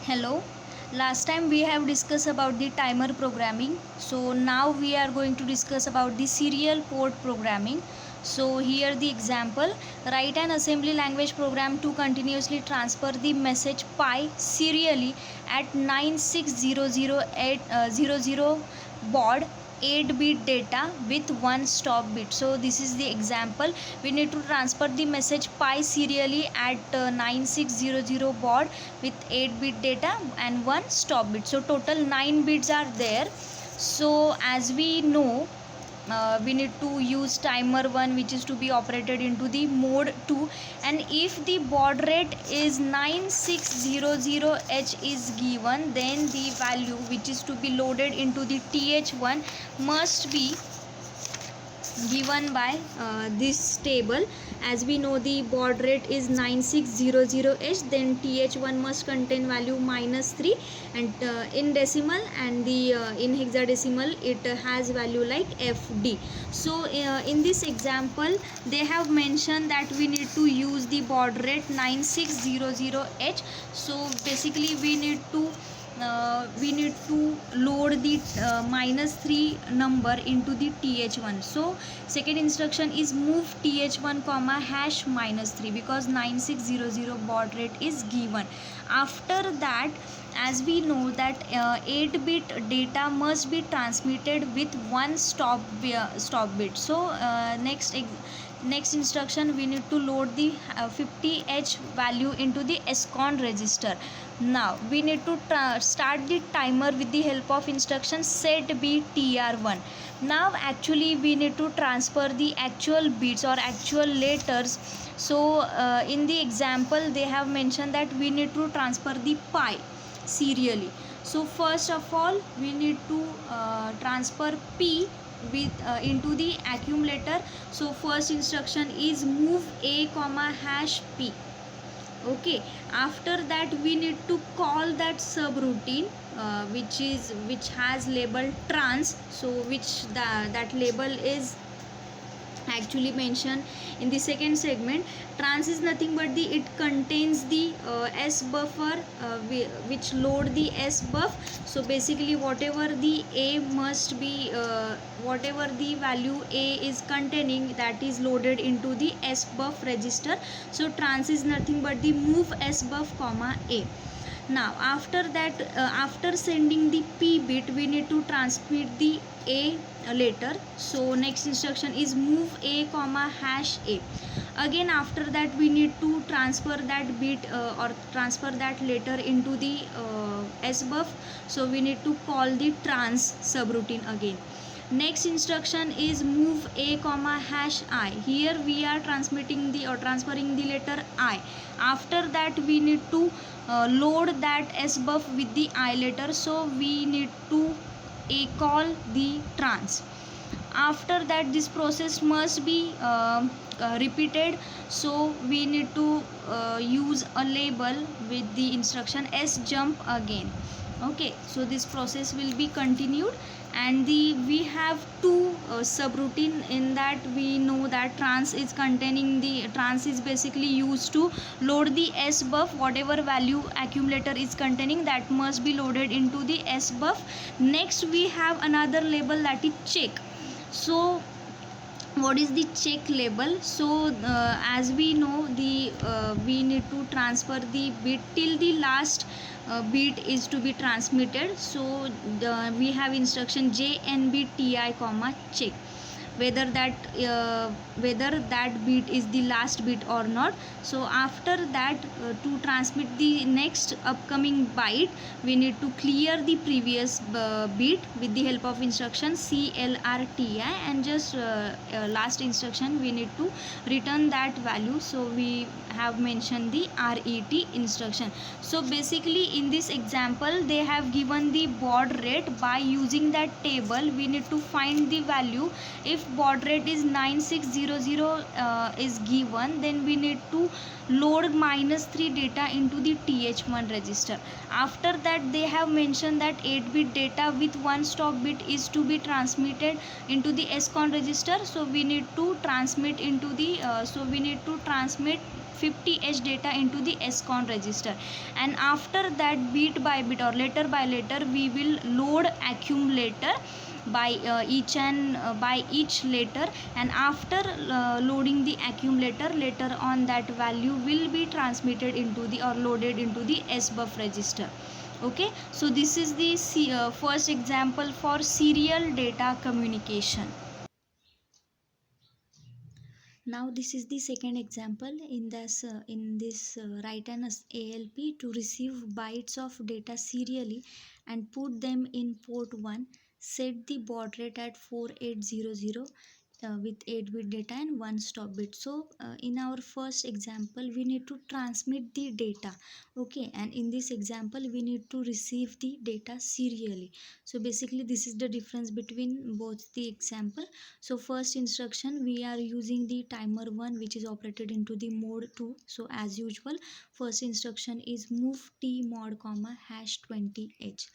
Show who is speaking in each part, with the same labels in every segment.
Speaker 1: Hello. Last time we have discussed about the timer programming. So now we are going to discuss about the serial port programming. So here the example: write an assembly language program to continuously transfer the message pi serially at 9600 baud 8-bit data with one stop bit. So this is the example. We need to transfer the message pi serially at 9600 baud with 8-bit data and one stop bit. So total 9 bits are there. So as we know, we need to use timer 1, which is to be operated into the mode 2, and if the baud rate is 9600h is given, then the value which is to be loaded into the th1 must be given by this table. As we know, the baud rate is 9600h, then th1 must contain value -3, and in decimal, and the in hexadecimal it has value like fd. So in this example they have mentioned that we need to use the baud rate 9600h. So basically we need to load the -3 number into the th1. So second instruction is move th1 comma hash -3, because 9600 baud rate is given. After that, as we know that 8-bit data must be transmitted with one stop bit. So next instruction, we need to load the 50h value into the SCON register. Now we need to start the timer with the help of instruction set b tr1. Now actually we need to transfer the actual bits or actual letters. So in the example they have mentioned that we need to transfer the pi serially. So first of all we need to transfer p with into the accumulator. So first instruction is move a comma hash p. Okay, after that we need to call that subroutine which has label trans. So that label is actually mentioned in the second segment. Trans is nothing but it contains the s buffer which load the s buff. So basically whatever the a must be whatever the value a is containing, that is loaded into the s buff register. So trans is nothing but the move s buff comma a. Now after that, after sending the p bit, we need to transmit the a letter. So next instruction is move a comma hash a. Again after that we need to transfer that bit or transfer that letter into the s buff. So we need to call the trans subroutine again. Next instruction is move a comma hash I. Here we are transmitting the or transferring the letter I. After that we need to load that s buff with the I letter. So we need to call the trans. After that this process must be repeated. So we need to use a label with the instruction s jump again. Okay, so this process will be continued, and we have two subroutine. In that we know that trans is containing the trans is basically used to load the s buff. Whatever value accumulator is containing, that must be loaded into the s buff. Next we have another label, that is check. So what is the check label? So as we know, we need to transfer the bit till the last bit is to be transmitted. So we have instruction jnbti comma check, whether that bit is the last bit or not. So after that, to transmit the next upcoming byte, we need to clear the previous bit with the help of instruction clrti, and just last instruction we need to return that value. So we have mentioned the ret instruction. So basically in this example they have given the baud rate. By using that table we need to find the value. If baud rate is 9600 is given, then we need to load -3 data into the th1 register. After that they have mentioned that 8-bit data with one stop bit is to be transmitted into the SCON register. So we need to transmit into the so we need to transmit 50H data into the SCON register, and after that bit by bit or letter by letter we will load accumulator by by each letter, and after loading the accumulator, later on that value will be transmitted into the or loaded into the SBUF register. Okay, so this is the first example for serial data communication. Now this is the second example. In this write an ALP to receive bytes of data serially and put them in port 1. Set the baud rate at 4800 with 8-bit data and 1 stop bit. So in our first example we need to transmit the data, okay, and in this example we need to receive the data serially. So basically this is the difference between both the example. So first instruction we are using the timer 1, which is operated into the mode 2. So as usual, first instruction is move t mod comma hash 20h.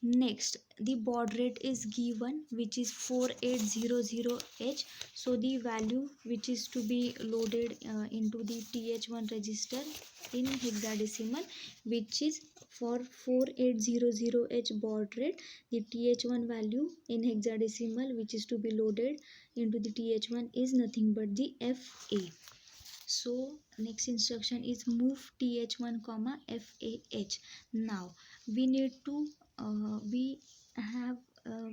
Speaker 1: Next, the baud rate is given, which is 4800H. So the value which is to be loaded into the TH1 register in hexadecimal, which is for 4800H baud rate, the TH1 value in hexadecimal which is to be loaded into the TH1 is nothing but the FA. So next instruction is move TH1 comma FAH. Now we need to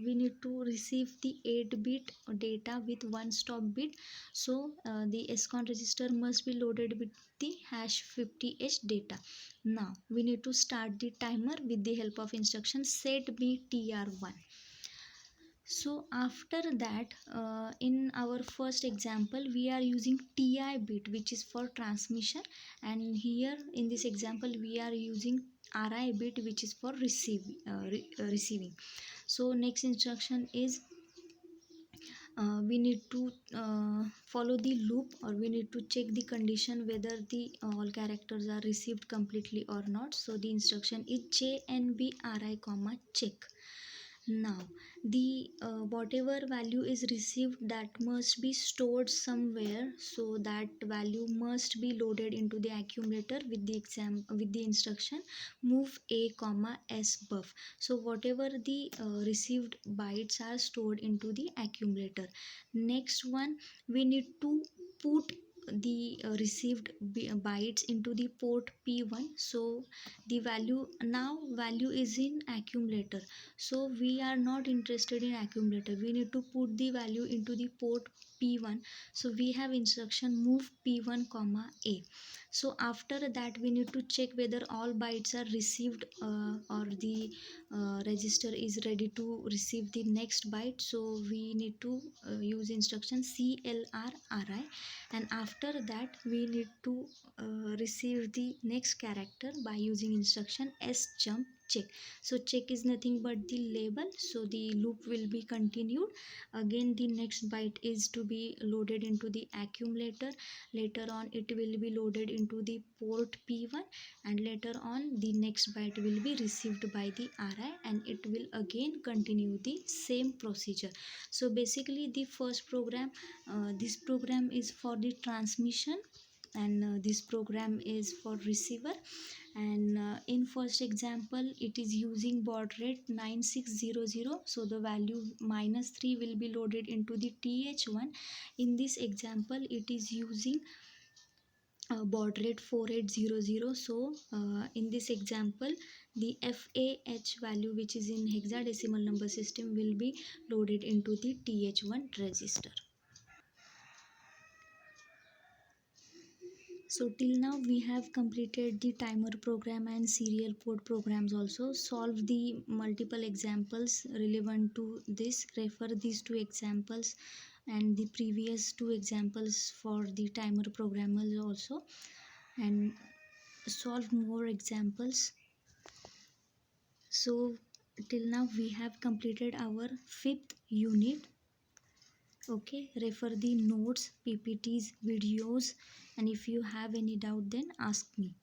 Speaker 1: we need to receive the 8-bit data with 1 stop bit. So the SCON register must be loaded with the hash 50H data. Now we need to start the timer with the help of instruction set B TR1. So after that, in our first example we are using TI bit, which is for transmission, and here in this example we are using RI bit, which is for receiving. So next instruction is we need to follow the loop, or we need to check the condition whether the all characters are received completely or not. So the instruction is JNBRI comma check. Now the whatever value is received, that must be stored somewhere, so that value must be loaded into the accumulator with the instruction move a comma SBUF. So whatever the received bytes are stored into the accumulator. Next one, we need to put the received bytes into the port P1. So the value is in accumulator, so we are not interested in accumulator, we need to put the value into the port P1. So we have instruction move P1 comma A. So after that we need to check whether all bytes are received or the register is ready to receive the next byte. So we need to use instruction CLRRI, and after that we need to receive the next character by using instruction sjump check. So check is nothing but the label, so the loop will be continued. Again the next byte is to be loaded into the accumulator, later on it will be loaded into the port P1, and later on the next byte will be received by the RI, and it will again continue the same procedure. So basically the first program, this program is for the transmission, and this program is for receiver. And in first example it is using baud rate 9600, so the value -3 will be loaded into the TH1. In this example it is using baud rate 4800. So in this example the FAH value, which is in hexadecimal number system, will be loaded into the TH1 register. So till now we have completed the timer program and serial port programs also. Solve the multiple examples relevant to this. Refer these two examples and the previous two examples for the timer programmers also, and solve more examples. So till now we have completed our 5th unit. Okay, refer the notes, PPTs, videos, and if you have any doubt then ask me.